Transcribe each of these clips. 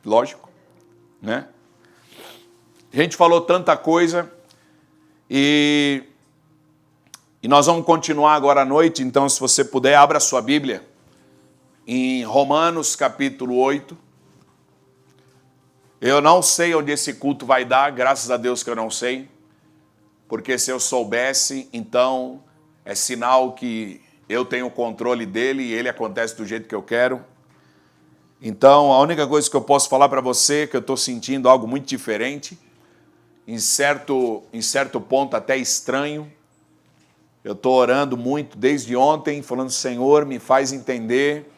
lógico, né? A gente falou tanta coisa e nós vamos continuar agora à noite, então se você puder, abra a sua Bíblia em Romanos capítulo 8. Eu não sei onde esse culto vai dar, graças a Deus que eu não sei, porque se eu soubesse, então é sinal que eu tenho o controle dele e ele acontece do jeito que eu quero. Então a única coisa que eu posso falar para você é que eu estou sentindo algo muito diferente, em certo ponto até estranho. Eu estou orando muito desde ontem, falando, Senhor, me faz entender.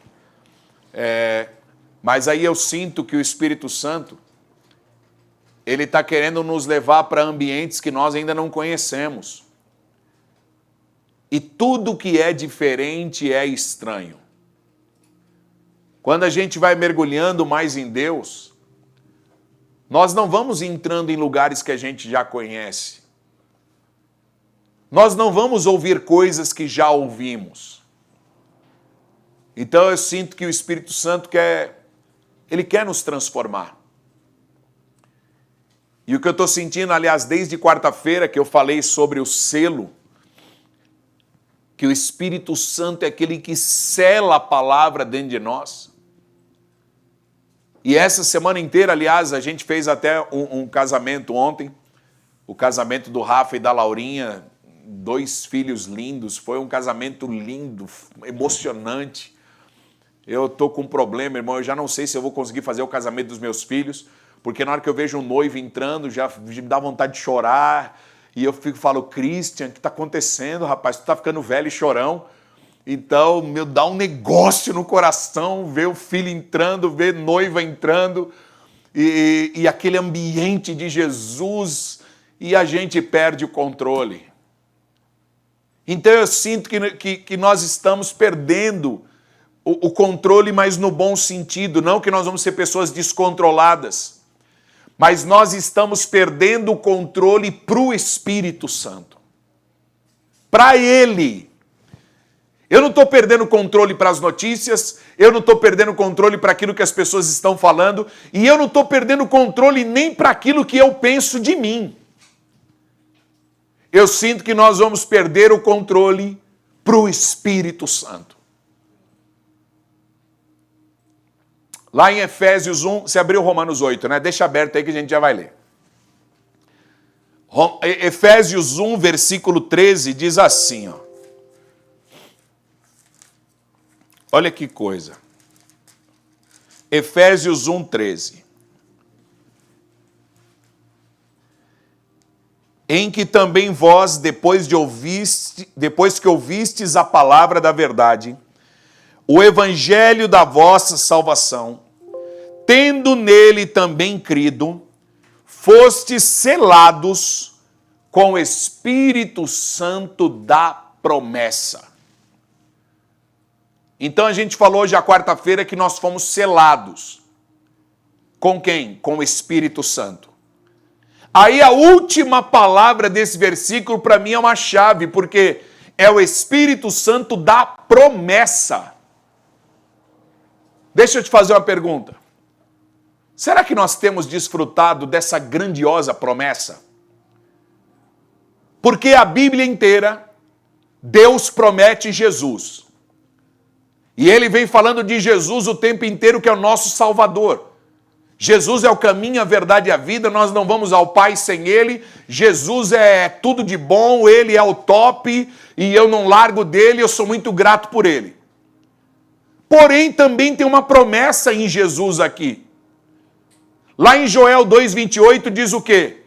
Mas aí eu sinto que o Espírito Santo, ele está querendo nos levar para ambientes que nós ainda não conhecemos. E tudo que é diferente é estranho. Quando a gente vai mergulhando mais em Deus, nós não vamos entrando em lugares que a gente já conhece. Nós não vamos ouvir coisas que já ouvimos. Então eu sinto que o Espírito Santo ele quer nos transformar. E o que eu estou sentindo, aliás, desde quarta-feira que eu falei sobre o selo, que o Espírito Santo é aquele que sela a palavra dentro de nós. E essa semana inteira, aliás, a gente fez até um casamento ontem, o casamento do Rafa e da Laurinha, 2 filhos lindos, foi um casamento lindo, emocionante. Eu estou com um problema, irmão, eu já não sei se eu vou conseguir fazer o casamento dos meus filhos, porque na hora que eu vejo um noivo entrando, já me dá vontade de chorar, e eu falo, Christian, o que está acontecendo, rapaz? Tu está ficando velho e chorão. Então, me dá um negócio no coração, ver o filho entrando, ver noiva entrando, e aquele ambiente de Jesus, e a gente perde o controle. Então eu sinto que nós estamos perdendo o controle, mas no bom sentido, não que nós vamos ser pessoas descontroladas, mas nós estamos perdendo o controle para o Espírito Santo, para Ele. Eu não estou perdendo controle para as notícias, eu não estou perdendo controle para aquilo que as pessoas estão falando, e eu não estou perdendo controle nem para aquilo que eu penso de mim. Eu sinto que nós vamos perder o controle para o Espírito Santo. Lá em Efésios 1, você abriu Romanos 8, né? Deixa aberto aí que a gente já vai ler. Efésios 1, versículo 13, diz assim, ó. Olha que coisa. Efésios 1, 13. Em que também vós, depois que ouvistes a palavra da verdade, o evangelho da vossa salvação, tendo nele também crido, fostes selados com o Espírito Santo da promessa. Então a gente falou hoje, a quarta-feira, que nós fomos selados. Com quem? Com o Espírito Santo. Aí a última palavra desse versículo para mim é uma chave, porque é o Espírito Santo da promessa. Deixa eu te fazer uma pergunta. Será que nós temos desfrutado dessa grandiosa promessa? Porque a Bíblia inteira, Deus promete Jesus. E Ele vem falando de Jesus o tempo inteiro, que é o nosso Salvador. Jesus é o caminho, a verdade e a vida, nós não vamos ao Pai sem Ele. Jesus é tudo de bom, Ele é o top, e eu não largo dele, eu sou muito grato por Ele. Porém, também tem uma promessa em Jesus aqui. Lá em Joel 2,28 diz o quê?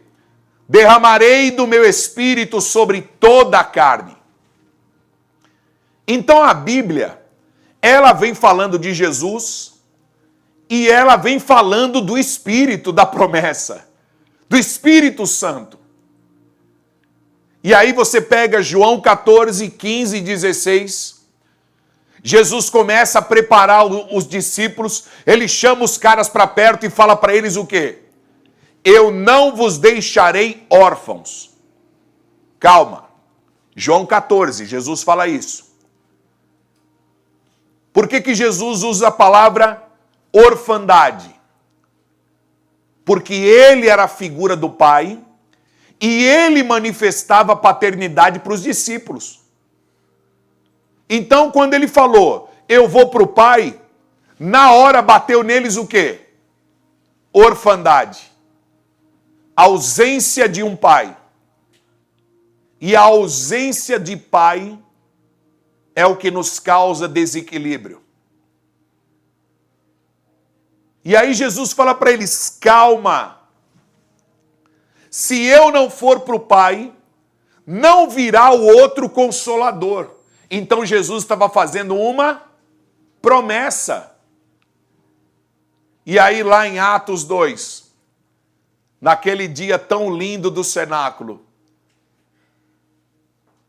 Derramarei do meu espírito sobre toda a carne. Então a Bíblia, ela vem falando de Jesus e ela vem falando do Espírito da promessa, do Espírito Santo. E aí você pega João 14, 15 e 16, Jesus começa a preparar os discípulos, ele chama os caras para perto e fala para eles o quê? Eu não vos deixarei órfãos. Calma. João 14, Jesus fala isso. Por que Jesus usa a palavra orfandade? porque ele era a figura do Pai e ele manifestava a paternidade para os discípulos. Então, quando ele falou, eu vou para o Pai, na hora bateu neles o quê? Orfandade. Ausência de um pai. E a ausência de pai é o que nos causa desequilíbrio. E aí Jesus fala para eles, calma. Se eu não for para o Pai, não virá o outro consolador. Então Jesus estava fazendo uma promessa. E aí lá em Atos 2, naquele dia tão lindo do cenáculo,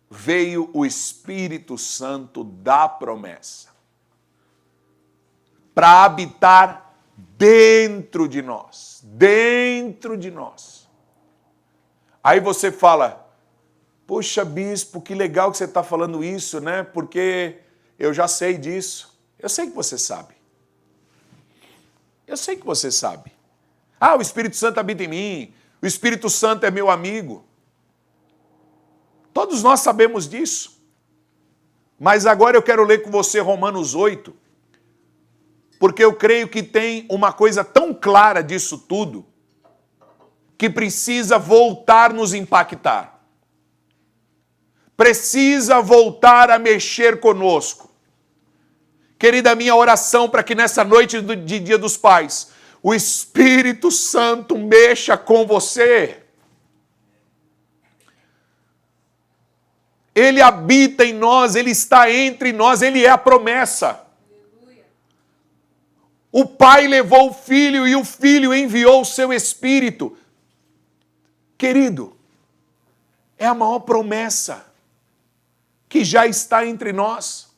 veio o Espírito Santo da promessa para habitar dentro de nós. Dentro de nós. Aí você fala, poxa, bispo, que legal que você está falando isso, né? Porque eu já sei disso. Eu sei que você sabe. Eu sei que você sabe. Ah, o Espírito Santo habita em mim. O Espírito Santo é meu amigo. Todos nós sabemos disso. Mas agora eu quero ler com você Romanos 8, porque eu creio que tem uma coisa tão clara disso tudo, que precisa voltar a nos impactar. Precisa voltar a mexer conosco. Querida, minha oração para que nessa noite de Dia dos Pais, o Espírito Santo mexa com você. Ele habita em nós, Ele está entre nós, Ele é a promessa. O Pai levou o Filho e o Filho enviou o seu Espírito. Querido, é a maior promessa que já está entre nós.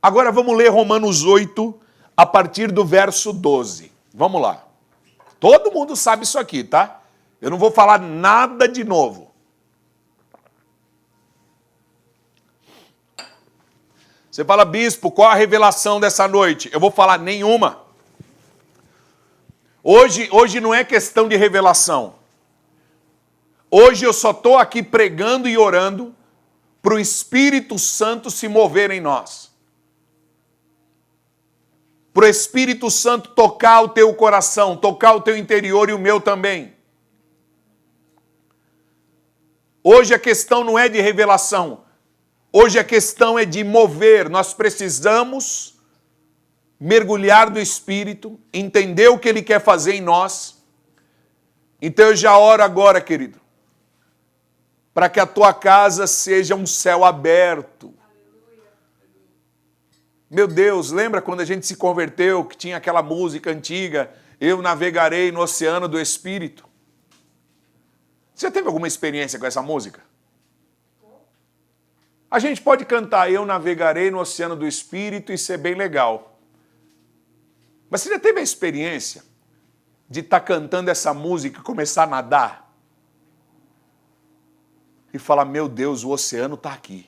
Agora vamos ler Romanos 8, a partir do verso 12. Vamos lá. Todo mundo sabe isso aqui, tá? Eu não vou falar nada de novo. Você fala, bispo, qual a revelação dessa noite? Eu vou falar nenhuma. Hoje não é questão de revelação. Hoje eu só estou aqui pregando e orando para o Espírito Santo se mover em nós. Para o Espírito Santo tocar o teu coração, tocar o teu interior e o meu também. Hoje a questão não é de revelação. Hoje a questão é de mover. Nós precisamos mergulhar no Espírito, entender o que Ele quer fazer em nós. Então eu já oro agora, querido, para que a tua casa seja um céu aberto. Meu Deus, lembra quando a gente se converteu, que tinha aquela música antiga, eu navegarei no oceano do Espírito? Você teve alguma experiência com essa música? A gente pode cantar eu navegarei no oceano do Espírito e ser bem legal. Mas você já teve a experiência de estar cantando essa música e começar a nadar? E falar, meu Deus, o oceano está aqui.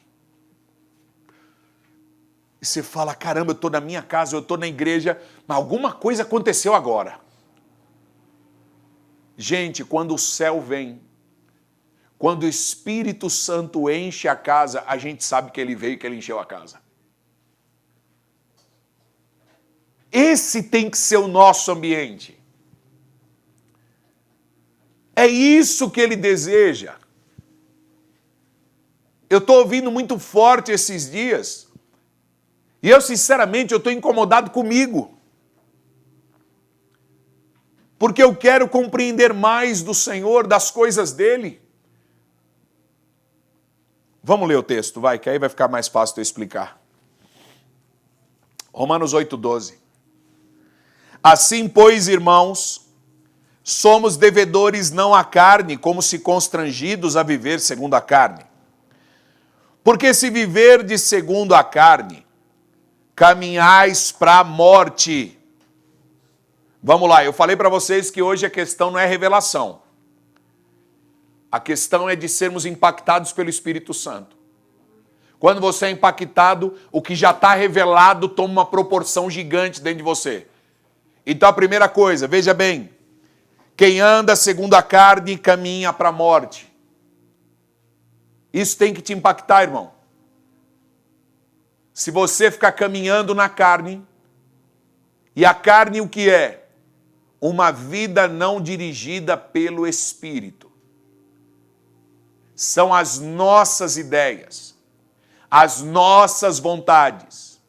E você fala, caramba, eu estou na minha casa, eu estou na igreja, mas alguma coisa aconteceu agora. Gente, quando o céu vem, quando o Espírito Santo enche a casa, a gente sabe que ele veio e que ele encheu a casa. Esse tem que ser o nosso ambiente. É isso que ele deseja. Eu estou ouvindo muito forte esses dias. E eu, sinceramente, eu estou incomodado comigo. Porque eu quero compreender mais do Senhor, das coisas dele. Vamos ler o texto, vai, que aí vai ficar mais fácil de eu explicar. Romanos 8:12. Assim, pois, irmãos, somos devedores não à carne, como se constrangidos a viver segundo a carne. Porque se viverdes segundo a carne, caminhais para a morte. Vamos lá, eu falei para vocês que hoje a questão não é revelação. A questão é de sermos impactados pelo Espírito Santo. Quando você é impactado, o que já está revelado toma uma proporção gigante dentro de você. Então a primeira coisa, veja bem, quem anda segundo a carne caminha para a morte. Isso tem que te impactar, irmão. Se você ficar caminhando na carne, e a carne o que é? Uma vida não dirigida pelo Espírito. São as nossas ideias, as nossas vontades,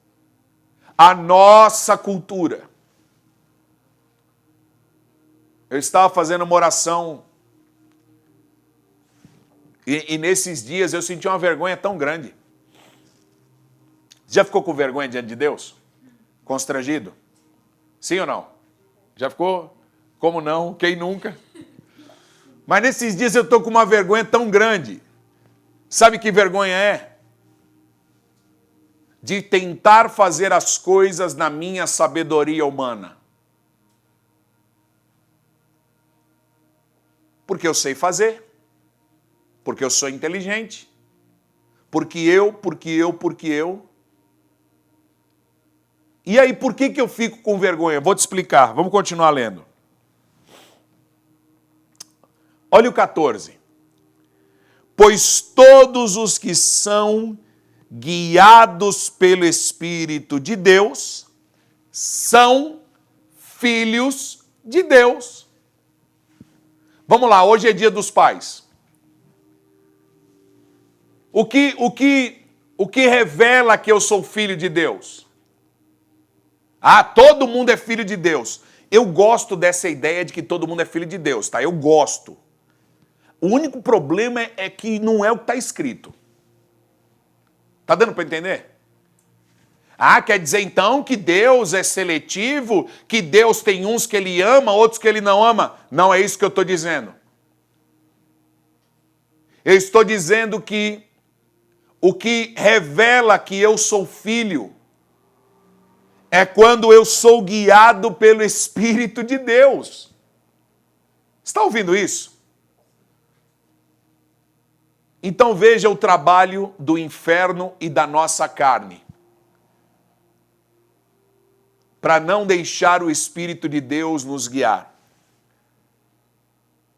a nossa cultura. Eu estava fazendo uma oração e nesses dias eu senti uma vergonha tão grande. Já ficou com vergonha diante de Deus? Constrangido? Sim ou não? Já ficou? Como não? Quem nunca? Mas nesses dias eu estou com uma vergonha tão grande. Sabe que vergonha é? De tentar fazer as coisas na minha sabedoria humana. Porque eu sei fazer. Porque eu sou inteligente. Porque eu. E aí, por que eu fico com vergonha? Vou te explicar. Vamos continuar lendo. Olha o 14. Pois todos os que são guiados pelo Espírito de Deus são filhos de Deus. Vamos lá, hoje é dia dos pais. O que revela que eu sou filho de Deus? Ah, todo mundo é filho de Deus. Eu gosto dessa ideia de que todo mundo é filho de Deus, tá? Eu gosto. O único problema é que não é o que está escrito. Tá dando para entender? Ah, quer dizer então que Deus é seletivo, que Deus tem uns que ele ama, outros que ele não ama? Não é isso que eu estou dizendo. Eu estou dizendo que o que revela que eu sou filho é quando eu sou guiado pelo Espírito de Deus. Está ouvindo isso? Então veja o trabalho do inferno e da nossa carne. Para não deixar o Espírito de Deus nos guiar.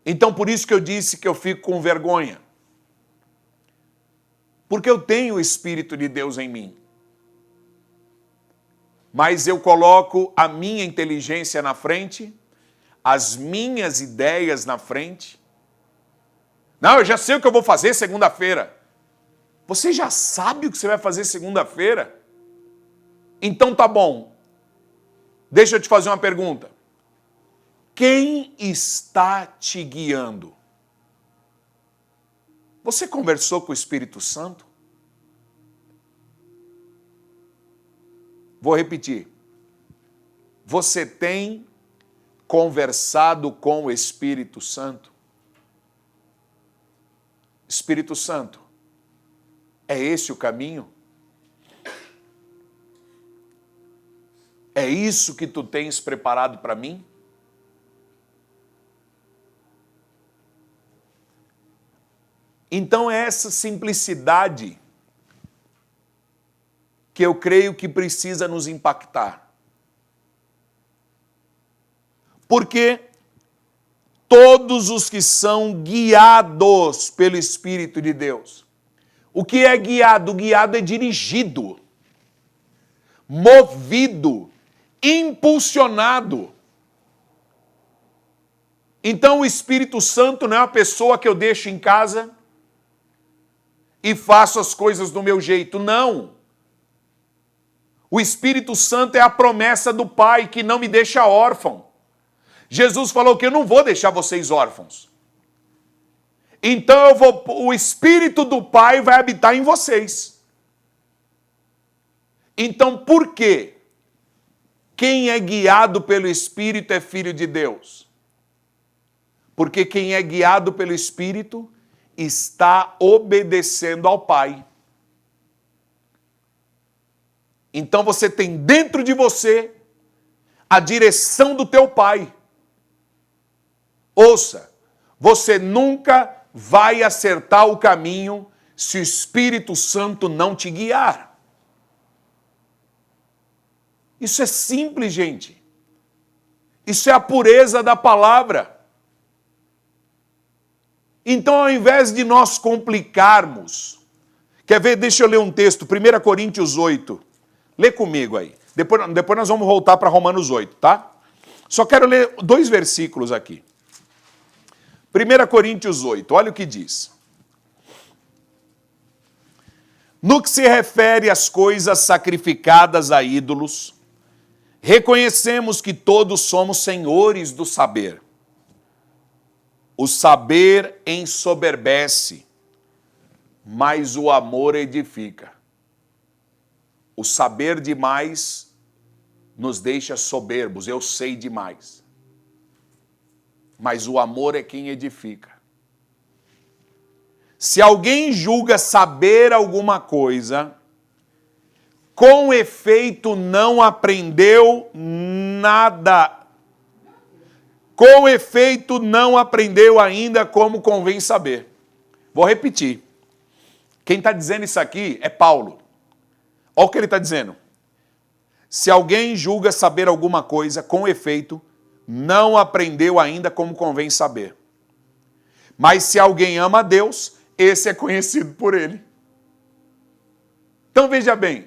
Então por isso que eu disse que eu fico com vergonha. Porque eu tenho o Espírito de Deus em mim. Mas eu coloco a minha inteligência na frente, as minhas ideias na frente. Não, eu já sei o que eu vou fazer segunda-feira. Você já sabe o que você vai fazer segunda-feira? Então tá bom. Deixa eu te fazer uma pergunta. Quem está te guiando? Você conversou com o Espírito Santo? Vou repetir. Você tem conversado com o Espírito Santo? Espírito Santo, é esse o caminho? É isso que tu tens preparado para mim? Então é essa simplicidade que eu creio que precisa nos impactar. Porque todos os que são guiados pelo Espírito de Deus. O que é guiado? Guiado é dirigido, movido, impulsionado. Então o Espírito Santo não é uma pessoa que eu deixo em casa e faço as coisas do meu jeito. Não. O Espírito Santo é a promessa do Pai que não me deixa órfão. Jesus falou que eu não vou deixar vocês órfãos. Então o Espírito do Pai vai habitar em vocês. Então por quê? Quem é guiado pelo Espírito é filho de Deus. Porque quem é guiado pelo Espírito está obedecendo ao Pai. Então você tem dentro de você a direção do teu Pai. Ouça, você nunca vai acertar o caminho se o Espírito Santo não te guiar. Isso é simples, gente. Isso é a pureza da palavra. Então, ao invés de nós complicarmos, quer ver? Deixa eu ler um texto, 1 Coríntios 8. Lê comigo aí. Depois nós vamos voltar para Romanos 8, tá? Só quero ler 2 versículos aqui. 1 Coríntios 8, olha o que diz. No que se refere às coisas sacrificadas a ídolos, reconhecemos que todos somos senhores do saber. O saber ensoberbece, mas o amor edifica. O saber demais nos deixa soberbos, eu sei demais. Mas o amor é quem edifica. Se alguém julga saber alguma coisa, com efeito não aprendeu nada. Com efeito não aprendeu ainda como convém saber. Vou repetir. Quem está dizendo isso aqui é Paulo. Olha o que ele está dizendo. Se alguém julga saber alguma coisa, com efeito, não aprendeu ainda como convém saber. Mas se alguém ama a Deus, esse é conhecido por ele. Então veja bem,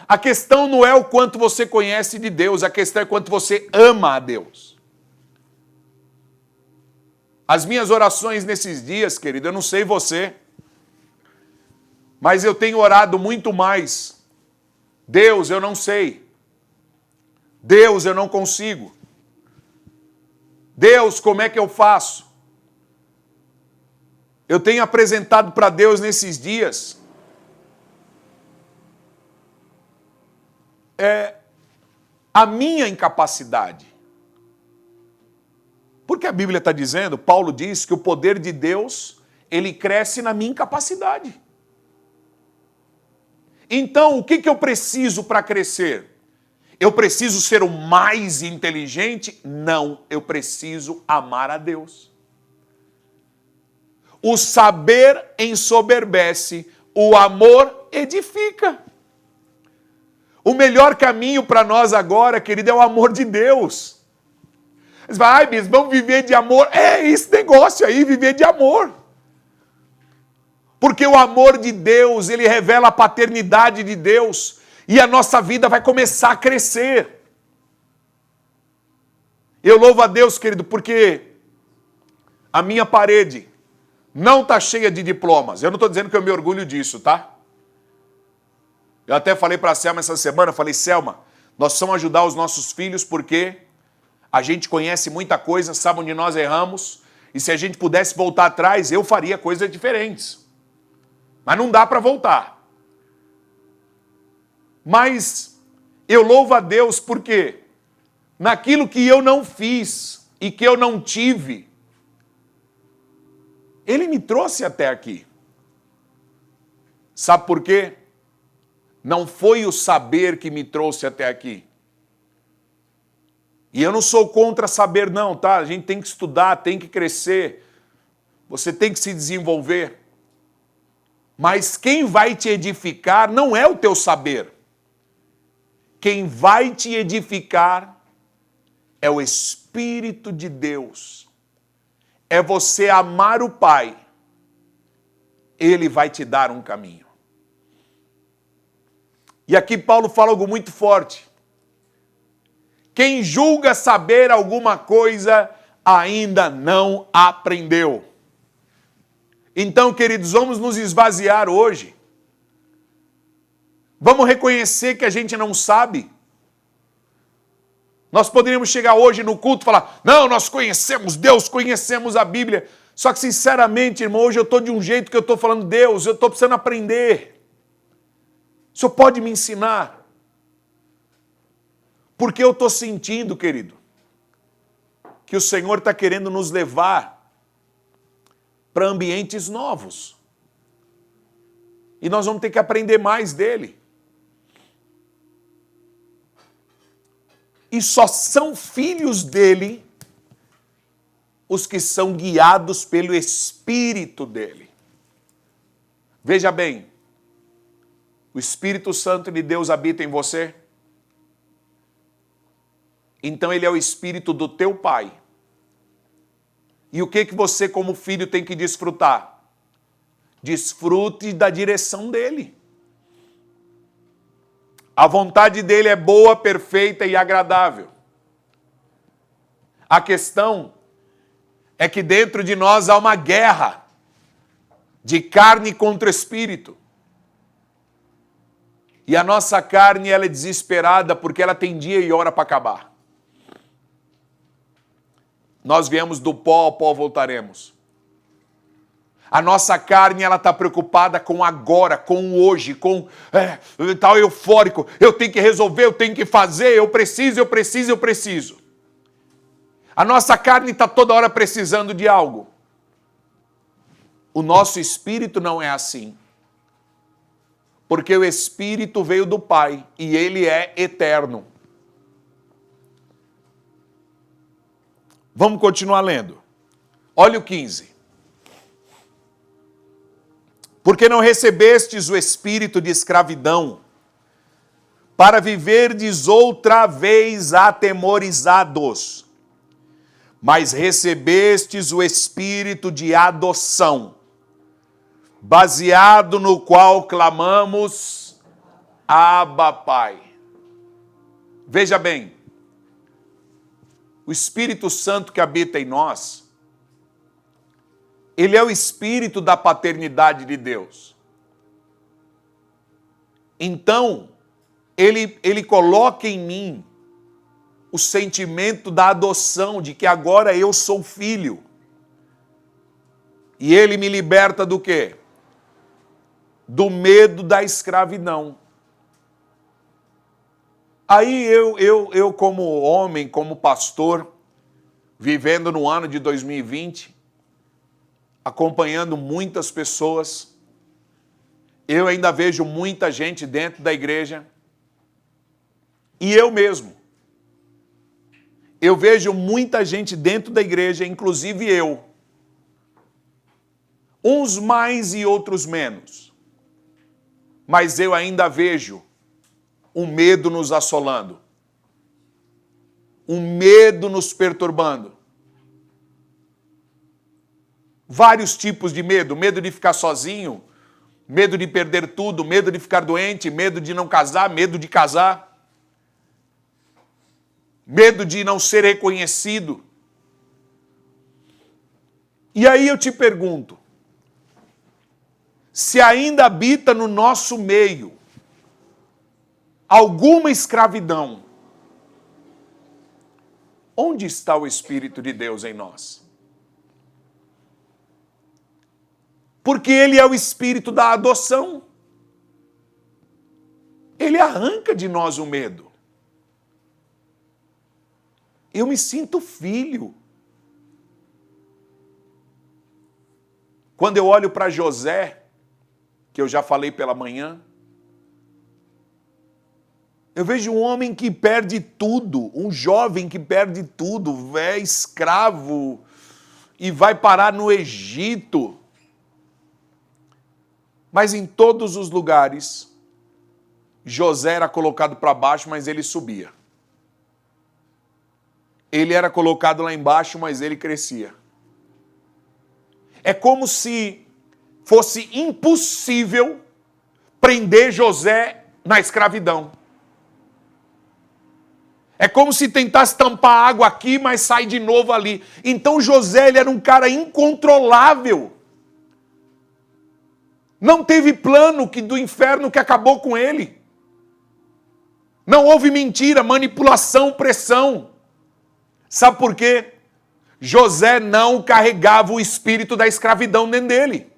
a questão não é o quanto você conhece de Deus, a questão é quanto você ama a Deus. As minhas orações nesses dias, querido, eu não sei você, mas eu tenho orado muito mais. Deus, eu não sei. Deus, eu não consigo. Deus, como é que eu faço? Eu tenho apresentado para Deus nesses dias a minha incapacidade. Porque a Bíblia está dizendo, Paulo diz que o poder de Deus, ele cresce na minha incapacidade. Então, o que eu preciso para crescer? Eu preciso ser o mais inteligente? Não, eu preciso amar a Deus. O saber ensoberbece, o amor edifica. O melhor caminho para nós agora, querido, é o amor de Deus. Você vai, ai, bispo, vamos viver de amor. É esse negócio aí, viver de amor. Porque o amor de Deus, ele revela a paternidade de Deus. E a nossa vida vai começar a crescer. Eu louvo a Deus, querido, porque a minha parede não está cheia de diplomas. Eu não estou dizendo que eu me orgulho disso, tá? Eu até falei para a Selma essa semana, falei, Selma, nós precisamos ajudar os nossos filhos porque a gente conhece muita coisa, sabe onde nós erramos, e se a gente pudesse voltar atrás, eu faria coisas diferentes. Mas não dá para voltar. Mas eu louvo a Deus porque naquilo que eu não fiz e que eu não tive, Ele me trouxe até aqui. Sabe por quê? Não foi o saber que me trouxe até aqui. E eu não sou contra saber não, tá? A gente tem que estudar, tem que crescer. Você tem que se desenvolver. Mas quem vai te edificar não é o teu saber. Quem vai te edificar é o Espírito de Deus. É você amar o Pai. Ele vai te dar um caminho. E aqui Paulo fala algo muito forte. Quem julga saber alguma coisa ainda não aprendeu. Então, queridos, vamos nos esvaziar hoje. Vamos reconhecer que a gente não sabe. Nós poderíamos chegar hoje no culto e falar, não, nós conhecemos Deus, conhecemos a Bíblia. Só que, sinceramente, irmão, hoje eu estou de um jeito que eu estou falando, Deus, eu estou precisando aprender. O Senhor pode me ensinar? Porque eu estou sentindo, querido, que o Senhor está querendo nos levar para ambientes novos. E nós vamos ter que aprender mais dele. E só são filhos dele os que são guiados pelo Espírito dele. Veja bem, o Espírito Santo de Deus habita em você. Então ele é o espírito do teu pai. E o que você como filho tem que desfrutar? Desfrute da direção dele. A vontade dele é boa, perfeita e agradável. A questão é que dentro de nós há uma guerra de carne contra espírito. E a nossa carne, ela é desesperada porque ela tem dia e hora para acabar. Nós viemos do pó, ao pó voltaremos. A nossa carne, ela está preocupada com agora, com o hoje, com tal eufórico. Eu tenho que resolver, eu tenho que fazer, eu preciso. A nossa carne está toda hora precisando de algo. O nosso espírito não é assim. Porque o espírito veio do Pai e ele é eterno. Vamos continuar lendo. Olha o 15. Porque não recebestes o espírito de escravidão, para viverdes outra vez atemorizados, mas recebestes o espírito de adoção, baseado no qual clamamos, Abba, Pai. Veja bem, o Espírito Santo que habita em nós, ele é o espírito da paternidade de Deus. Então, ele coloca em mim o sentimento da adoção, de que agora eu sou filho. E ele me liberta do quê? Do medo da escravidão. Aí eu como homem, como pastor, vivendo no ano de 2020, acompanhando muitas pessoas, eu ainda vejo muita gente dentro da igreja, e eu mesmo. Eu vejo muita gente dentro da igreja, inclusive eu. Uns mais e outros menos. Mas eu ainda vejo um medo nos assolando. Um medo nos perturbando. Vários tipos de medo. Medo de ficar sozinho, medo de perder tudo, medo de ficar doente, medo de não casar, medo de casar. Medo de não ser reconhecido. E aí eu te pergunto, se ainda habita no nosso meio alguma escravidão, onde está o Espírito de Deus em nós? Porque ele é o espírito da adoção. Ele arranca de nós o medo. Eu me sinto filho. Quando eu olho para José, que eu já falei pela manhã, eu vejo um homem que perde tudo, um jovem que perde tudo, é escravo e vai parar no Egito. Mas em todos os lugares, José era colocado para baixo, mas ele subia. Ele era colocado lá embaixo, mas ele crescia. É como se fosse impossível prender José na escravidão. É como se tentasse tampar água aqui, mas sai de novo ali. Então José, ele era um cara incontrolável. Não teve plano do inferno que acabou com ele. Não houve mentira, manipulação, pressão. Sabe por quê? José não carregava o espírito da escravidão dentro dele.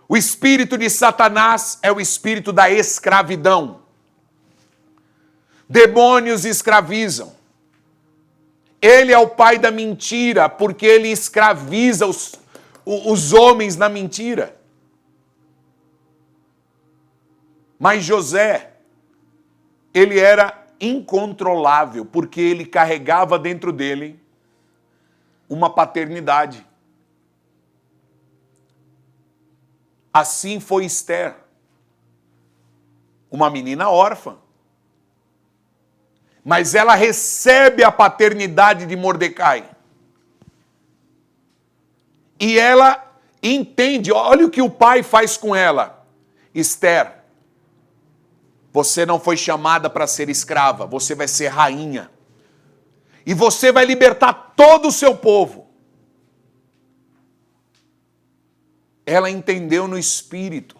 O espírito de Satanás é o espírito da escravidão. Demônios escravizam. Ele é o pai da mentira, porque ele escraviza os homens na mentira. Mas José, ele era incontrolável, porque ele carregava dentro dele uma paternidade. Assim foi Esther, uma menina órfã. mas ela recebe a paternidade de Mordecai. E ela entende, olha o que o pai faz com ela. Esther, você não foi chamada para ser escrava, você vai ser rainha. E você vai libertar todo o seu povo. Ela entendeu no espírito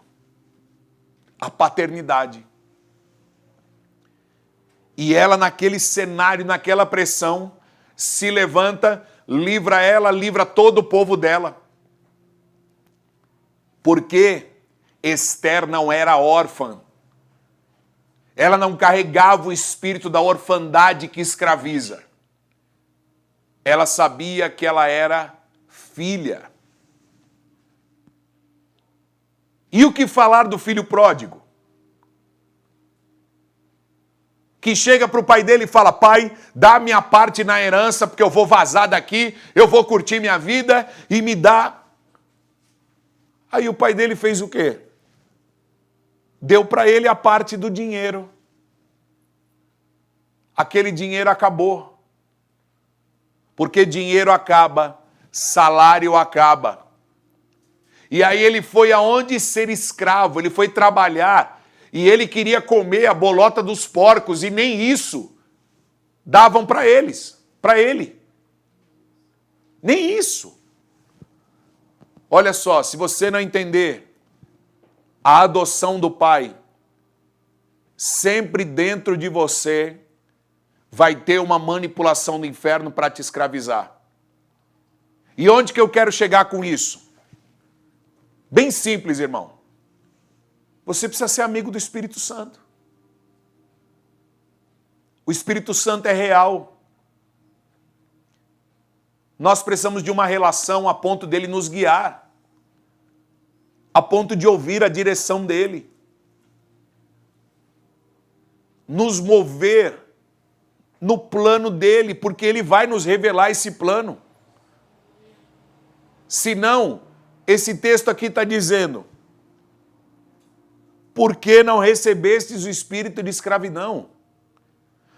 a paternidade. E ela, naquele cenário, naquela pressão, se levanta, livra ela, livra todo o povo dela. Porque Esther não era órfã. Ela não carregava o espírito da orfandade que escraviza. Ela sabia que ela era filha. E o que falar do filho pródigo? Que chega para o pai dele e fala, pai, dá a minha parte na herança, porque eu vou vazar daqui, eu vou curtir minha vida e me dá. Aí o pai dele fez o quê? Deu para ele a parte do dinheiro. Aquele dinheiro acabou. Porque dinheiro acaba, salário acaba. E aí ele foi aonde ser escravo, ele foi trabalhar. E ele queria comer a bolota dos porcos e nem isso davam para eles, para ele. Nem isso. Olha só, se você não entender a adoção do pai, sempre dentro de você vai ter uma manipulação do inferno para te escravizar. E onde que eu quero chegar com isso? Bem simples, irmão. Você precisa ser amigo do Espírito Santo. O Espírito Santo é real. Nós precisamos de uma relação a ponto dele nos guiar, a ponto de ouvir a direção dele, nos mover no plano dele, porque ele vai nos revelar esse plano. Senão, esse texto aqui está dizendo, por que não recebestes o espírito de escravidão?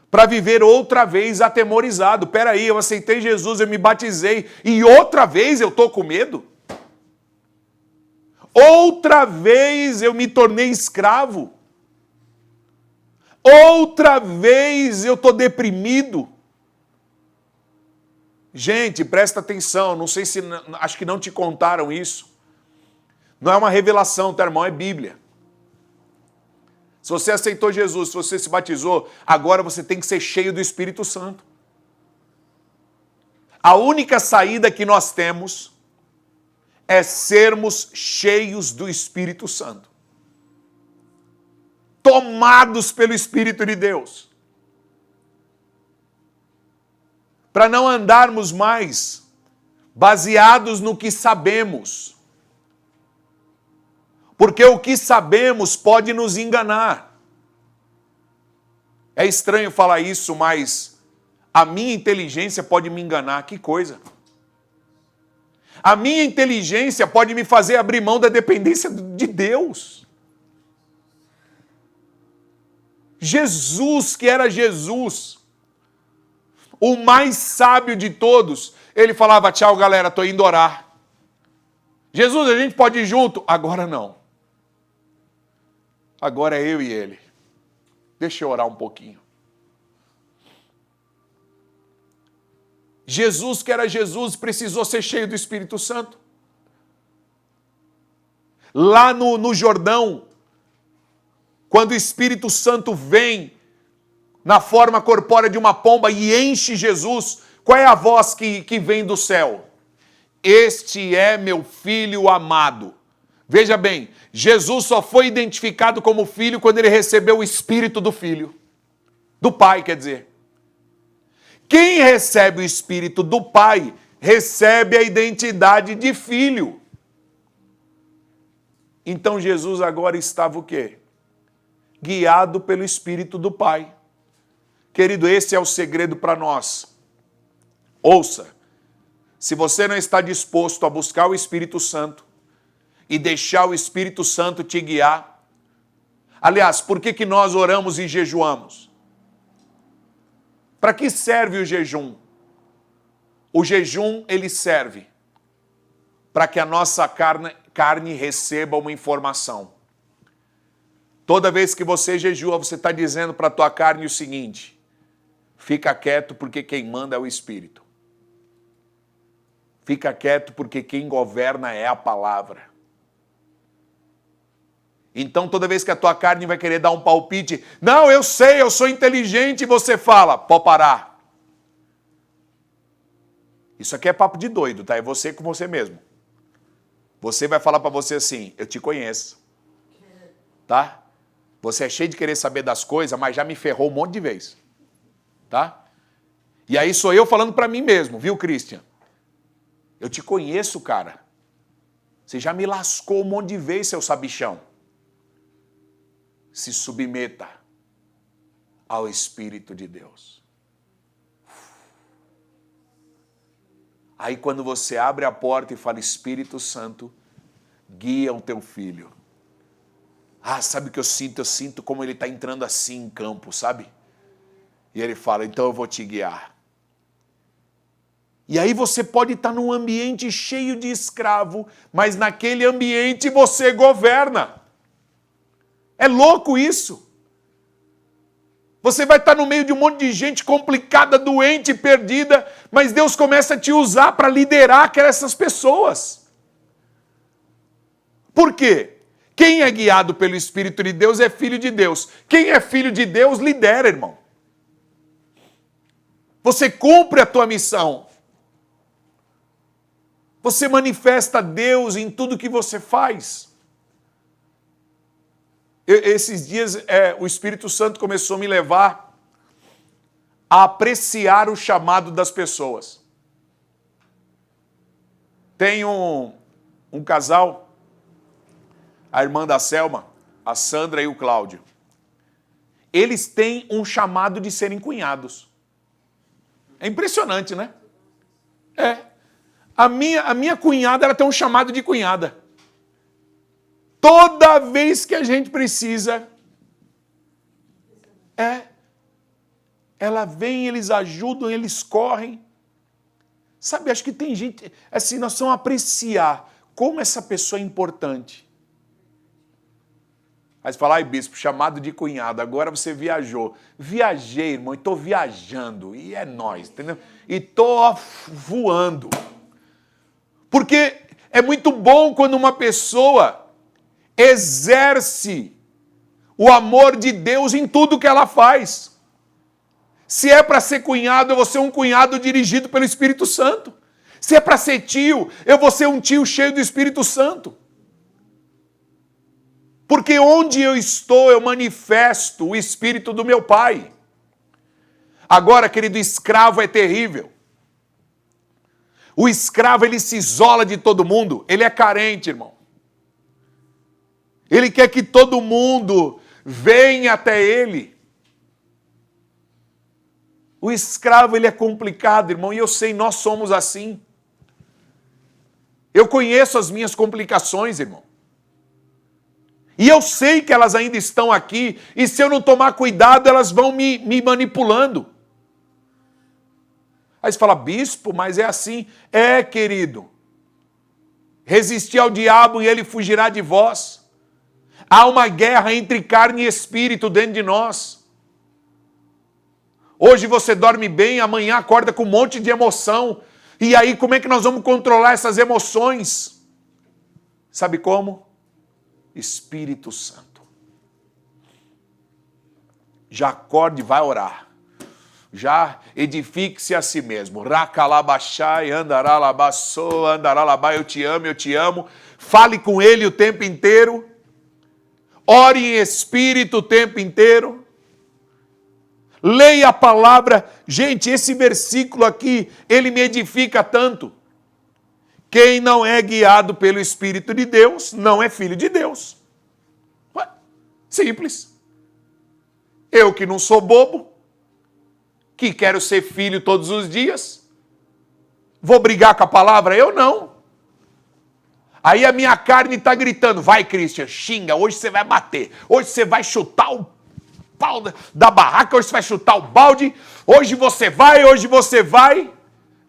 Para viver outra vez atemorizado. Peraí, eu aceitei Jesus, eu me batizei e outra vez eu estou com medo? Outra vez eu me tornei escravo? Outra vez eu estou deprimido? Gente, presta atenção, não sei se, acho que não te contaram isso. Não é uma revelação, tá, irmão? É Bíblia. Se você aceitou Jesus, se você se batizou, agora você tem que ser cheio do Espírito Santo. A única saída que nós temos é sermos cheios do Espírito Santo. Tomados pelo Espírito de Deus. Para não andarmos mais baseados no que sabemos. Porque o que sabemos pode nos enganar. É estranho falar isso, mas a minha inteligência pode me enganar. Que coisa! A minha inteligência pode me fazer abrir mão da dependência de Deus. Jesus, que era Jesus, o mais sábio de todos, ele falava, tchau galera, estou indo orar. Jesus, a gente pode ir junto? Agora não. Agora é eu e ele. Deixa eu orar um pouquinho. Jesus, que era Jesus, precisou ser cheio do Espírito Santo. Lá no Jordão, quando o Espírito Santo vem na forma corpórea de uma pomba e enche Jesus, qual é a voz que vem do céu? Este é meu filho amado. Veja bem, Jesus só foi identificado como filho quando ele recebeu o Espírito do Filho. Do Pai, quer dizer. Quem recebe o Espírito do Pai, recebe a identidade de filho. Então Jesus agora estava o quê? Guiado pelo Espírito do Pai. Querido, esse é o segredo para nós. Ouça, se você não está disposto a buscar o Espírito Santo, e deixar o Espírito Santo te guiar. Aliás, por que nós oramos e jejuamos? Para que serve o jejum? O jejum, ele serve para que a nossa carne receba uma informação. Toda vez que você jejua, você está dizendo para a tua carne o seguinte: fica quieto porque quem manda é o Espírito. Fica quieto porque quem governa é a palavra. Então, toda vez que a tua carne vai querer dar um palpite, não, eu sei, eu sou inteligente, e você fala, pode parar. Isso aqui é papo de doido, tá? É você com você mesmo. Você vai falar para você assim, eu te conheço. Tá? Você é cheio de querer saber das coisas, mas já me ferrou um monte de vez. Tá? E aí sou eu falando para mim mesmo, viu, Christian? Eu te conheço, cara. Você já me lascou um monte de vezes, seu sabichão. Se submeta ao Espírito de Deus. Aí quando você abre a porta e fala, Espírito Santo, guia o teu filho. Ah, sabe o que eu sinto? Eu sinto como ele está entrando assim em campo, sabe? E ele fala, então eu vou te guiar. E aí você pode estar num ambiente cheio de escravo, mas naquele ambiente você governa. É louco isso. Você vai estar no meio de um monte de gente complicada, doente, perdida, mas Deus começa a te usar para liderar essas pessoas. Por quê? Quem é guiado pelo Espírito de Deus é filho de Deus. Quem é filho de Deus lidera, irmão. Você cumpre a tua missão. Você manifesta Deus em tudo que você faz. Esses dias o Espírito Santo começou a me levar a apreciar o chamado das pessoas. Tem um casal, a irmã da Selma, a Sandra e o Cláudio. Eles têm um chamado de serem cunhados. É impressionante, né? É. A minha cunhada, ela tem um chamado de cunhada. Toda vez que a gente precisa, ela vem, eles ajudam, eles correm. Sabe, acho que tem gente, assim, nós vamos apreciar como essa pessoa é importante. Aí você fala, ai bispo, chamado de cunhado, agora você viajou. Viajei, irmão, e estou viajando, e é nóis, entendeu? E estou voando. Porque é muito bom quando uma pessoa exerce o amor de Deus em tudo que ela faz. Se é para ser cunhado, eu vou ser um cunhado dirigido pelo Espírito Santo. Se é para ser tio, eu vou ser um tio cheio do Espírito Santo. Porque onde eu estou, eu manifesto o Espírito do meu Pai. Agora, querido, escravo é terrível. O escravo, ele se isola de todo mundo. Ele é carente, irmão. Ele quer que todo mundo venha até ele. O escravo, ele é complicado, irmão, e eu sei, nós somos assim. Eu conheço as minhas complicações, irmão. E eu sei que elas ainda estão aqui, e se eu não tomar cuidado, elas vão me manipulando. Aí você fala, bispo, mas é assim. É, querido. Resistir ao diabo e ele fugirá de vós. Há uma guerra entre carne e espírito dentro de nós. Hoje você dorme bem, amanhã acorda com um monte de emoção. E aí, como é que nós vamos controlar essas emoções? Sabe como? Espírito Santo. Já acorde e vai orar. Já edifique-se a si mesmo. Racalabachai, andaralabaçô, andaralabá, eu te amo. Fale com ele o tempo inteiro. Ore em espírito o tempo inteiro. Leia a palavra. Gente, esse versículo aqui, ele me edifica tanto. Quem não é guiado pelo Espírito de Deus, não é filho de Deus. Ué, simples. Eu que não sou bobo, que quero ser filho todos os dias, vou brigar com a palavra? Eu não. Aí a minha carne está gritando, vai Christian, xinga, hoje você vai bater, hoje você vai chutar o pau da barraca, hoje você vai chutar o balde, hoje você vai, hoje você vai.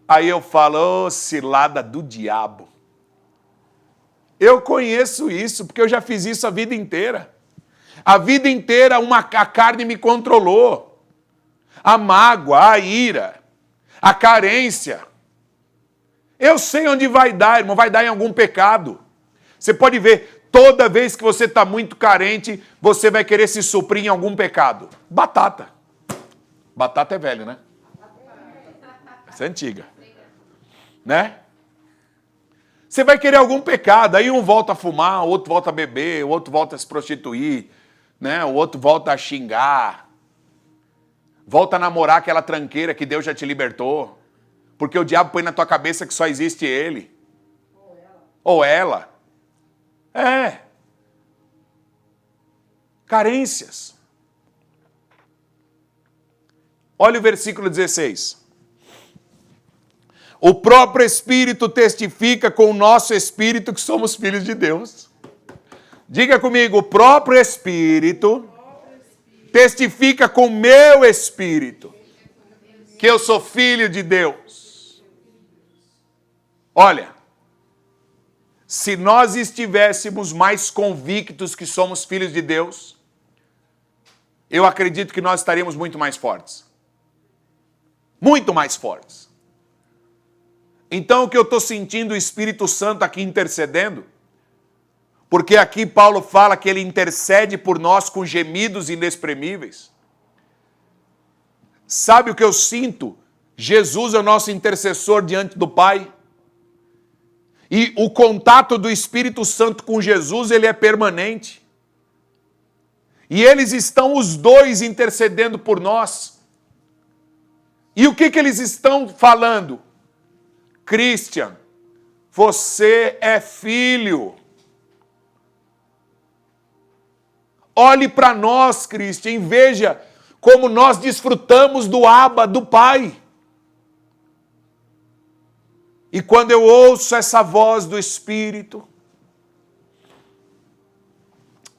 Aí eu falo, ô cilada do diabo. Eu conheço isso, porque eu já fiz isso a vida inteira. A vida inteira a carne me controlou. A mágoa, a ira, a carência. Eu sei onde vai dar, irmão, vai dar em algum pecado. Você pode ver, toda vez que você está muito carente, você vai querer se suprir em algum pecado. Batata. Batata é velho, né? Essa é antiga. Né? Você vai querer algum pecado, aí um volta a fumar, o outro volta a beber, o outro volta a se prostituir, né? O outro volta a xingar. Volta a namorar aquela tranqueira que Deus já te libertou. Porque o diabo põe na tua cabeça que só existe ele. Ou ela. É. Carências. Olha o versículo 16. O próprio Espírito testifica com o nosso espírito que somos filhos de Deus. Diga comigo, o próprio Espírito testifica com o meu espírito que eu sou filho de Deus. Olha, se nós estivéssemos mais convictos que somos filhos de Deus, eu acredito que nós estaríamos muito mais fortes. Muito mais fortes. Então o que eu estou sentindo o Espírito Santo aqui intercedendo, porque aqui Paulo fala que ele intercede por nós com gemidos inexprimíveis. Sabe o que eu sinto? Jesus é o nosso intercessor diante do Pai. E o contato do Espírito Santo com Jesus, ele é permanente. E eles estão os dois intercedendo por nós. E o que eles estão falando? Christian, você é filho. Olhe para nós, Christian, e veja como nós desfrutamos do Abba, do Pai. E quando eu ouço essa voz do Espírito,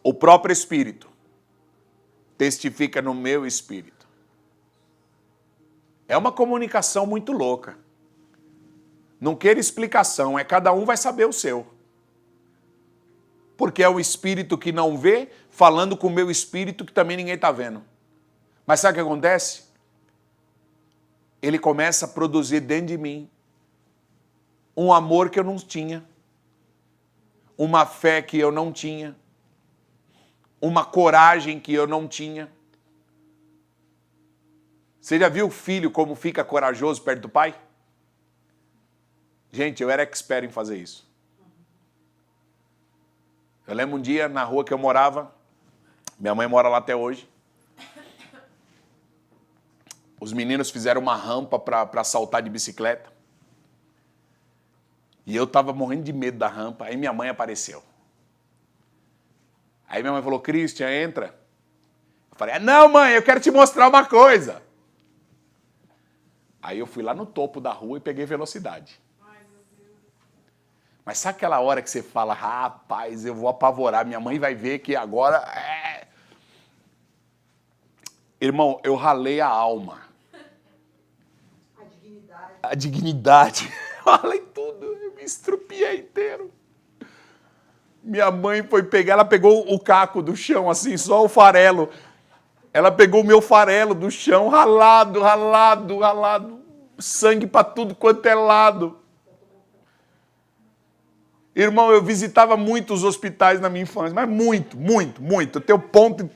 o próprio Espírito testifica no meu espírito. É uma comunicação muito louca. Não quero explicação, cada um vai saber o seu. Porque é o espírito que não vê, falando com o meu espírito que também ninguém está vendo. Mas sabe o que acontece? Ele começa a produzir dentro de mim um amor que eu não tinha, uma fé que eu não tinha, uma coragem que eu não tinha. Você já viu o filho como fica corajoso perto do pai? Gente, eu era expert em fazer isso. Eu lembro um dia na rua que eu morava, minha mãe mora lá até hoje. Os meninos fizeram uma rampa para saltar de bicicleta. E eu estava morrendo de medo da rampa, aí minha mãe apareceu. Aí minha mãe falou, Christian, entra. Eu falei, não mãe, eu quero te mostrar uma coisa. Aí eu fui lá no topo da rua e peguei velocidade. Mas sabe aquela hora que você fala, rapaz, eu vou apavorar, minha mãe vai ver que agora é... Irmão, eu ralei a alma. A dignidade. A dignidade. Eu ralei tudo, eu me estrupiei inteiro. Minha mãe foi pegar, ela pegou o caco do chão, assim, só o farelo. Ela pegou o meu farelo do chão, ralado, ralado, ralado. Sangue para tudo quanto é lado. Irmão, eu visitava muito os hospitais na minha infância, mas muito, muito, muito. Eu tenho ponto...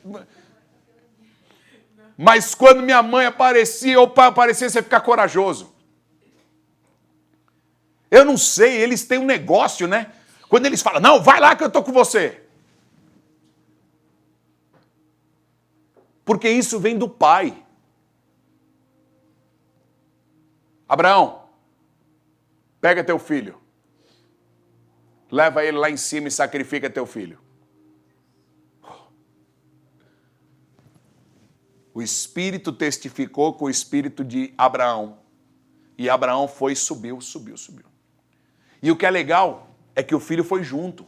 Mas quando minha mãe aparecia, ou o pai aparecia, você fica corajoso. Eu não sei, eles têm um negócio, né? Quando eles falam, não, vai lá que eu estou com você. Porque isso vem do pai. Abraão, pega teu filho. Leva ele lá em cima e sacrifica teu filho. O Espírito testificou com o Espírito de Abraão. E Abraão foi e subiu. E o que é legal é que o filho foi junto.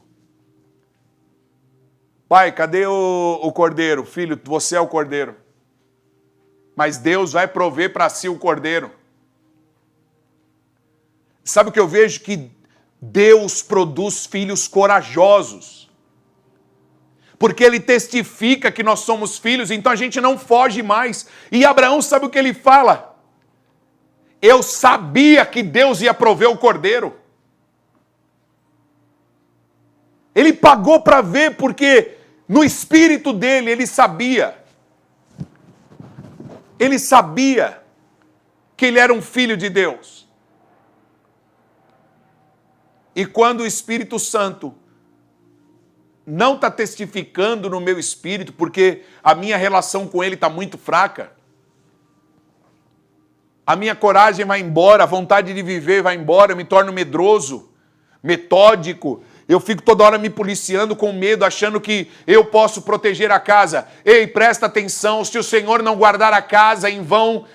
Pai, cadê o cordeiro? Filho, você é o cordeiro. Mas Deus vai prover para si o cordeiro. Sabe o que eu vejo? Que Deus produz filhos corajosos. Porque Ele testifica que nós somos filhos, então a gente não foge mais. E Abraão, sabe o que ele fala? Eu sabia que Deus ia prover o cordeiro. Ele pagou para ver, porque no espírito dele ele sabia. Ele sabia que ele era um filho de Deus. E quando o Espírito Santo não está testificando no meu espírito, porque a minha relação com ele está muito fraca, a minha coragem vai embora, a vontade de viver vai embora, eu me torno medroso, metódico, eu fico toda hora me policiando com medo, achando que eu posso proteger a casa. Ei, presta atenção, se o Senhor não guardar a casa, em vão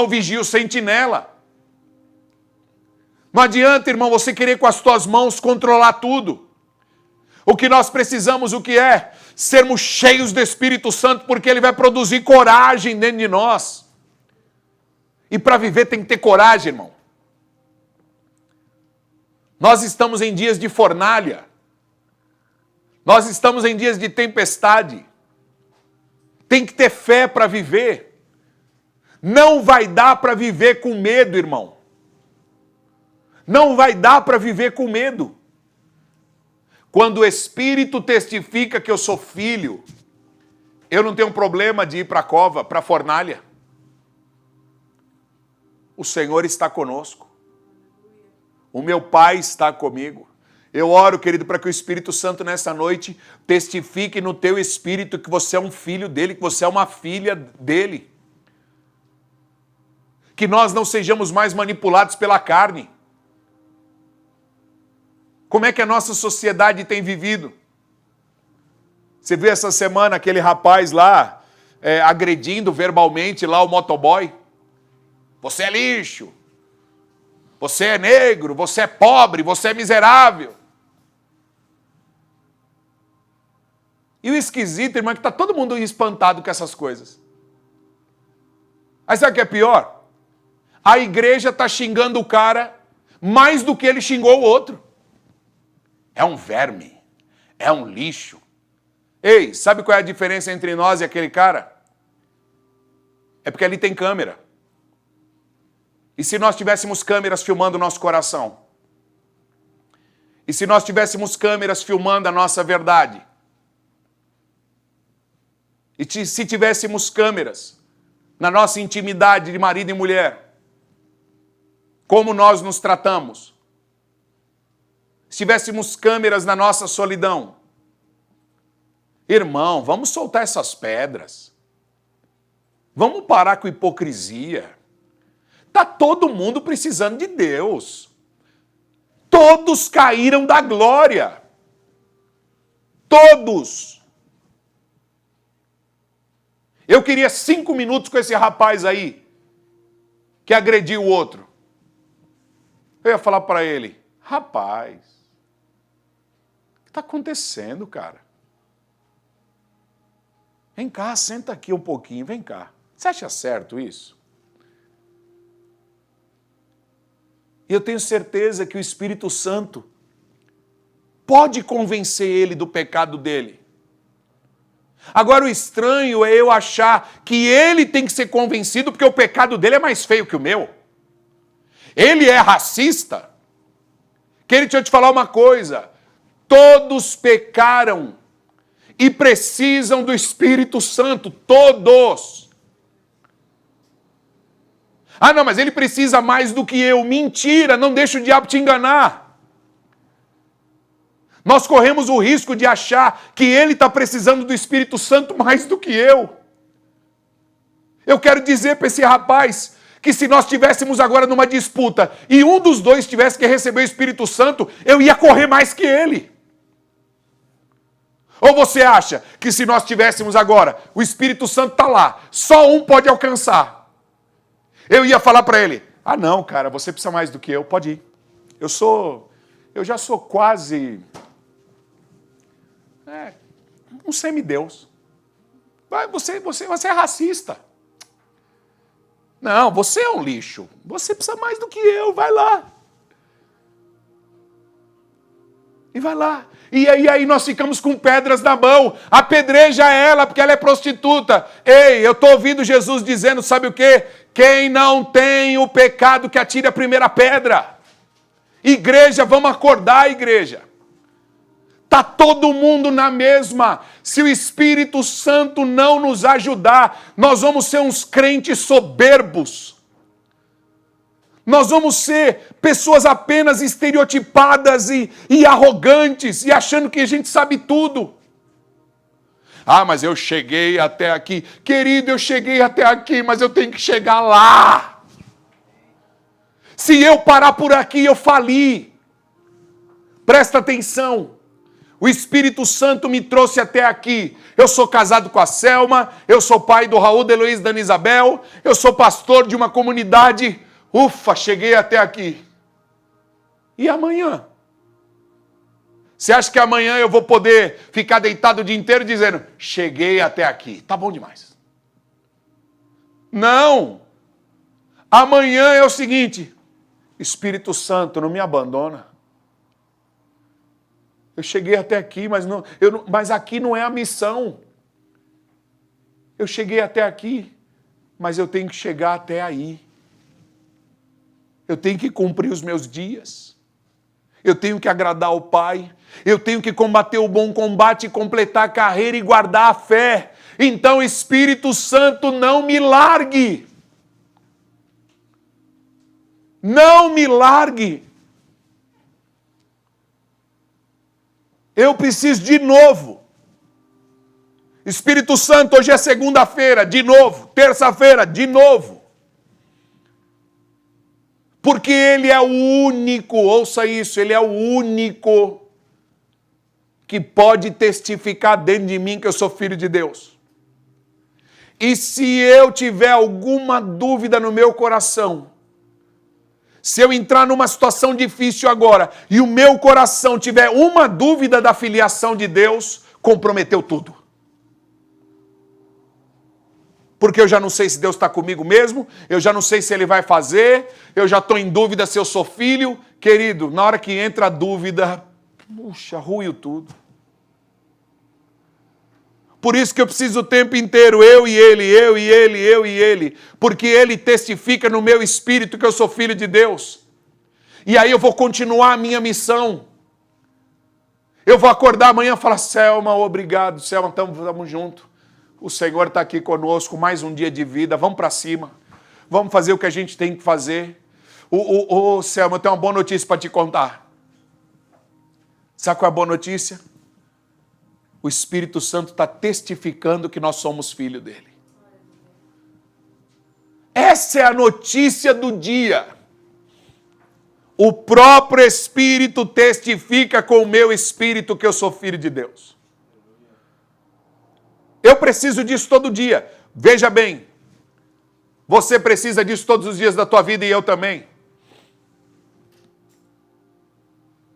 vigia o sentinela. Não adianta, irmão, você querer com as tuas mãos controlar tudo. O que nós precisamos, o que é? Sermos cheios do Espírito Santo, porque Ele vai produzir coragem dentro de nós. E para viver tem que ter coragem, irmão. Nós estamos em dias de fornalha. Nós estamos em dias de tempestade. Tem que ter fé para viver. Não vai dar para viver com medo, irmão. Não vai dar para viver com medo. Quando o Espírito testifica que eu sou filho, eu não tenho problema de ir para a cova, para a fornalha. O Senhor está conosco. O meu Pai está comigo. Eu oro, querido, para que o Espírito Santo nessa noite testifique no teu espírito que você é um filho dele, que você é uma filha dele. Que nós não sejamos mais manipulados pela carne. Como é que a nossa sociedade tem vivido? Você viu essa semana aquele rapaz lá agredindo verbalmente lá o motoboy? Você é lixo. Você é negro, você é pobre, você é miserável. E o esquisito, irmão, é que está todo mundo espantado com essas coisas. Aí sabe o que é pior? A igreja está xingando o cara mais do que ele xingou o outro. É um verme, é um lixo. Ei, sabe qual é a diferença entre nós e aquele cara? É porque ali tem câmera. E se nós tivéssemos câmeras filmando o nosso coração? E se nós tivéssemos câmeras filmando a nossa verdade? E se tivéssemos câmeras na nossa intimidade de marido e mulher? Como nós nos tratamos? Se tivéssemos câmeras na nossa solidão? Irmão, vamos soltar essas pedras. Vamos parar com hipocrisia. Está todo mundo precisando de Deus. Todos caíram da glória. Todos. Eu queria 5 minutos com esse rapaz aí, que agrediu o outro. Eu ia falar para ele, rapaz, o que está acontecendo, cara? Vem cá, senta aqui um pouquinho, vem cá. Você acha certo isso? E eu tenho certeza que o Espírito Santo pode convencer ele do pecado dele. Agora o estranho é eu achar que ele tem que ser convencido porque o pecado dele é mais feio que o meu. Ele é racista. Querido, deixa eu te falar uma coisa. Todos pecaram e precisam do Espírito Santo. Todos. Ah, não, mas ele precisa mais do que eu. Mentira, não deixa o diabo te enganar. Nós corremos o risco de achar que ele está precisando do Espírito Santo mais do que eu. Eu quero dizer para esse rapaz que se nós estivéssemos agora numa disputa e um dos dois tivesse que receber o Espírito Santo, eu ia correr mais que ele. Ou você acha que se nós tivéssemos agora, o Espírito Santo está lá, só um pode alcançar? Eu ia falar para ele, ah não, cara, você precisa mais do que eu, pode ir. Eu já sou quase um semideus. Você é racista. Não, você é um lixo. Você precisa mais do que eu, vai lá. E vai lá. E aí nós ficamos com pedras na mão. Apedreja ela, porque ela é prostituta. Ei, eu estou ouvindo Jesus dizendo, sabe o quê? Quem não tem o pecado que atire a primeira pedra. Igreja, vamos acordar, igreja. Está todo mundo na mesma. Se o Espírito Santo não nos ajudar, nós vamos ser uns crentes soberbos. Nós vamos ser pessoas apenas estereotipadas e arrogantes, e achando que a gente sabe tudo. Ah, mas eu cheguei até aqui. Querido, eu cheguei até aqui, mas eu tenho que chegar lá. Se eu parar por aqui, eu fali. Presta atenção. O Espírito Santo me trouxe até aqui. Eu sou casado com a Selma, eu sou pai do Raul, da Heloísa, da Ana Isabel, eu sou pastor de uma comunidade. Ufa, cheguei até aqui. E amanhã? Você acha que amanhã eu vou poder ficar deitado o dia inteiro dizendo, cheguei até aqui, tá bom demais? Não! Amanhã é o seguinte, Espírito Santo, não me abandona. Eu cheguei até aqui, mas aqui não é a missão. Eu cheguei até aqui, mas eu tenho que chegar até aí. Eu tenho que cumprir os meus dias. Eu tenho que agradar o Pai. Eu tenho que combater o bom combate, completar a carreira e guardar a fé. Então, Espírito Santo, não me largue. Não me largue. Eu preciso de novo. Espírito Santo, hoje é segunda-feira, de novo. Terça-feira, de novo. Porque Ele é o único, ouça isso, Ele é o único que pode testificar dentro de mim que eu sou filho de Deus. E se eu tiver alguma dúvida no meu coração, se eu entrar numa situação difícil agora e o meu coração tiver uma dúvida da filiação de Deus, comprometeu tudo. Porque eu já não sei se Deus está comigo mesmo, eu já não sei se Ele vai fazer, eu já estou em dúvida se eu sou filho. Querido, na hora que entra a dúvida, puxa, ruiu tudo. Por isso que eu preciso o tempo inteiro, eu e ele, eu e ele, eu e ele. Porque ele testifica no meu espírito que eu sou filho de Deus. E aí eu vou continuar a minha missão. Eu vou acordar amanhã e falar, Selma, obrigado, Selma, estamos juntos. O Senhor está aqui conosco, mais um dia de vida, vamos para cima. Vamos fazer o que a gente tem que fazer. Selma, eu tenho uma boa notícia para te contar. Sabe qual é a boa notícia? O Espírito Santo está testificando que nós somos filhos dele. Essa é a notícia do dia. O próprio Espírito testifica com o meu espírito que eu sou filho de Deus. Eu preciso disso todo dia. Veja bem, você precisa disso todos os dias da tua vida e eu também.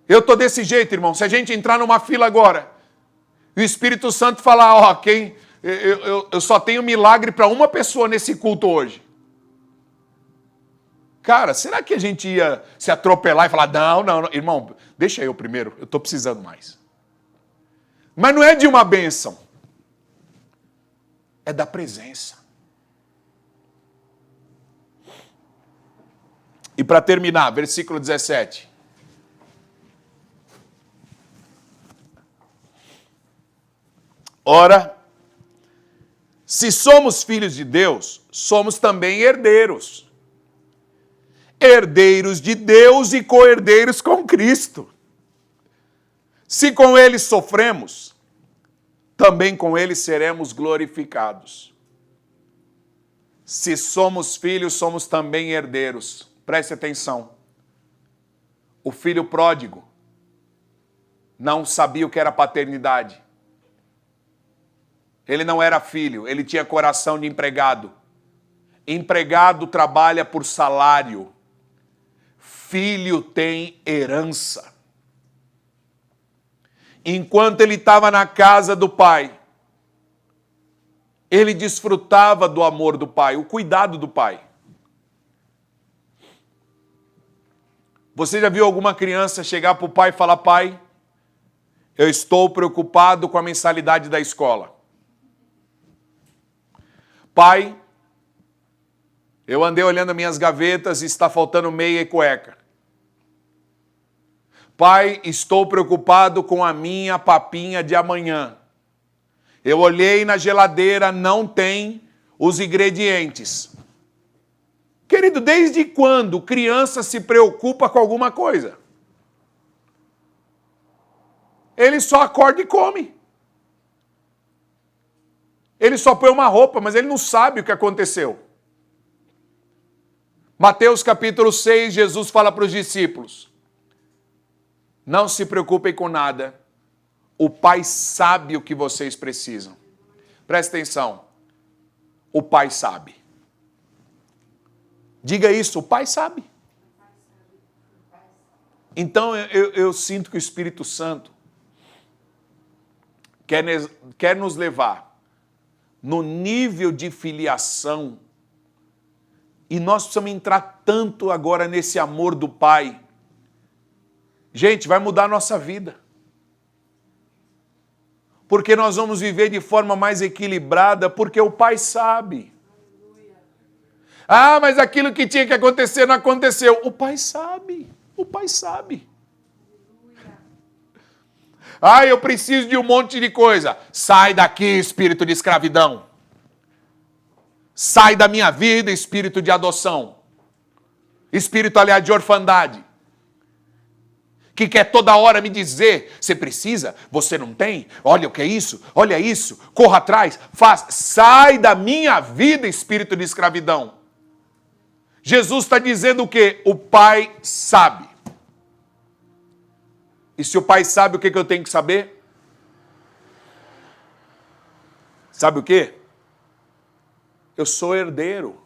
Eu estou desse jeito, irmão. Se a gente entrar numa fila agora, e o Espírito Santo falar, eu só tenho milagre para uma pessoa nesse culto hoje. Cara, será que a gente ia se atropelar e falar, não, irmão, deixa eu primeiro, eu estou precisando mais. Mas não é de uma bênção. É da presença. E para terminar, versículo 17. Ora, se somos filhos de Deus, somos também herdeiros. Herdeiros de Deus e co-herdeiros com Cristo. Se com Ele sofremos, também com Ele seremos glorificados. Se somos filhos, somos também herdeiros. Preste atenção. O filho pródigo não sabia o que era paternidade. Ele não era filho, ele tinha coração de empregado. Empregado trabalha por salário. Filho tem herança. Enquanto ele estava na casa do pai, Ele desfrutava do amor do pai, o cuidado do pai. Você já viu alguma criança chegar para o pai e falar: pai, eu estou preocupado com a mensalidade da escola. Pai, eu andei olhando as minhas gavetas e está faltando meia e cueca. Pai, estou preocupado com a minha papinha de amanhã. Eu olhei na geladeira, não tem os ingredientes. Querido, desde quando criança se preocupa com alguma coisa? Ele só acorda e come. Ele só põe uma roupa, mas ele não sabe o que aconteceu. Mateus capítulo 6, Jesus fala para os discípulos: não se preocupem com nada. O Pai sabe o que vocês precisam. Presta atenção. O Pai sabe. Diga isso, o Pai sabe. Então eu sinto que o Espírito Santo quer nos levar no nível de filiação, e nós precisamos entrar tanto agora nesse amor do Pai. Gente, vai mudar a nossa vida. Porque nós vamos viver de forma mais equilibrada, porque o Pai sabe. Ah, mas aquilo que tinha que acontecer não aconteceu. O Pai sabe. O Pai sabe. Ah, eu preciso de um monte de coisa. Sai daqui, espírito de escravidão. Sai da minha vida, espírito de adoção. Espírito, aliás, de orfandade. Que quer toda hora me dizer: você precisa, você não tem, olha o que é isso, olha isso, corra atrás, faz. Sai da minha vida, espírito de escravidão. Jesus está dizendo o quê? O Pai sabe. E se o Pai sabe, o que eu tenho que saber? Sabe o quê? Eu sou herdeiro.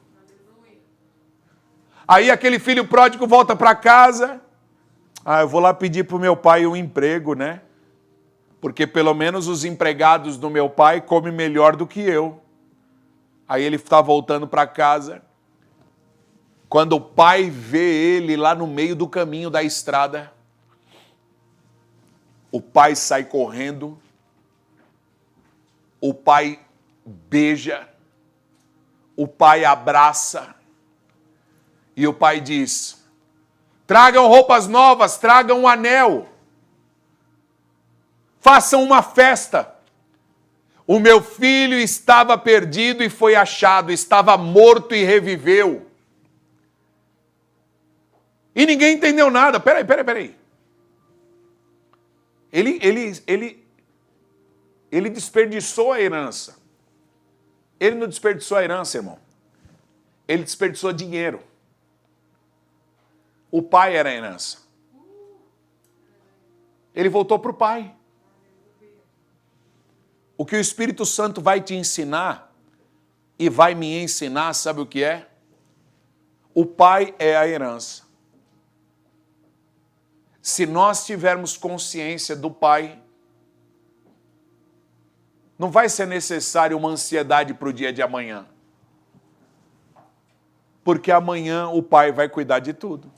Aí aquele filho pródigo volta para casa. Ah, eu vou lá pedir para o meu pai um emprego, né? Porque pelo menos os empregados do meu pai comem melhor do que eu. Aí ele está voltando para casa. Quando o pai vê ele lá no meio do caminho da estrada, o pai sai correndo, o pai beija, o pai abraça, e o pai diz: tragam roupas novas, tragam um anel, façam uma festa. O meu filho estava perdido e foi achado, estava morto e reviveu. E ninguém entendeu nada. Peraí. Ele desperdiçou a herança. Ele não desperdiçou a herança, irmão. Ele desperdiçou dinheiro. O pai era a herança. Ele voltou para o pai. O que o Espírito Santo vai te ensinar e vai me ensinar, sabe o que é? O pai é a herança. Se nós tivermos consciência do pai, não vai ser necessário uma ansiedade para o dia de amanhã. Porque amanhã o pai vai cuidar de tudo.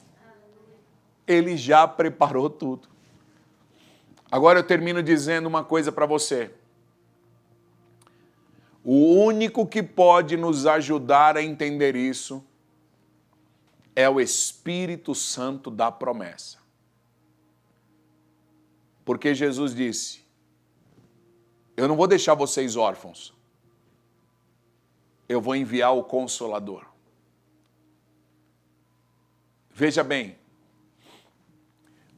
Ele já preparou tudo. Agora eu termino dizendo uma coisa para você. O único que pode nos ajudar a entender isso é o Espírito Santo da promessa. Porque Jesus disse: eu não vou deixar vocês órfãos. Eu vou enviar o Consolador. Veja bem,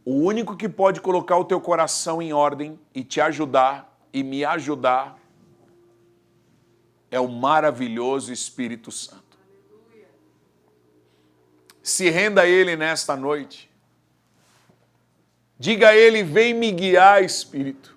o único que pode colocar o teu coração em ordem e te ajudar e me ajudar é o maravilhoso Espírito Santo. Se renda a Ele nesta noite. Diga a Ele: vem me guiar, Espírito.